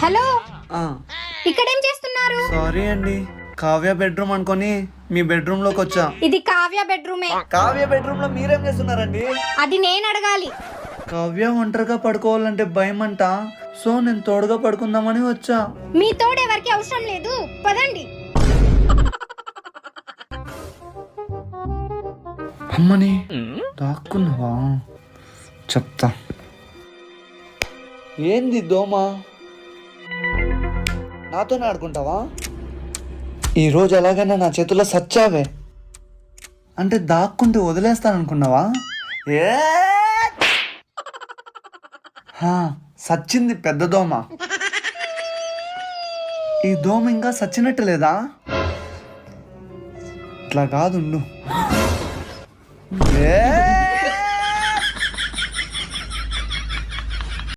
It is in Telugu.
హలో, ఆ, ఇక్కడేం చేస్తున్నారు? సారీ అండి, కావ్య బెడ్రూమ్ అనుకొని మీ బెడ్రూమ్ లోకి వచ్చా. ఇది కావ్య బెడ్రూమే. కావ్య బెడ్రూమ్ లో మీరేం చేస్తున్నారండి? అది నేను అడగాలి. కావ్య ఒంటరిగా పడుకోవాలంటే భయం అంట, సో నేను తోడుగా పడుకుందామని వచ్చా. మీ తోడు ఎవరికి అవసరం లేదు, పదండి. అమ్మని దాక్కున్నావా? చెప్తా. ఏంది దోమ? నాతోనే ఆడుకుంటావా? ఈరోజు ఎలాగైనా నా చేతుల్లో సచ్చావే. అంటే దాక్కుంటే వదిలేస్తాననుకున్నావా? ఏ సచ్చింది పెద్ద దోమ. ఈ దోమ ఇంకా సచ్చినట్టు లేదా? ఇట్లా కాదుండు. ఏ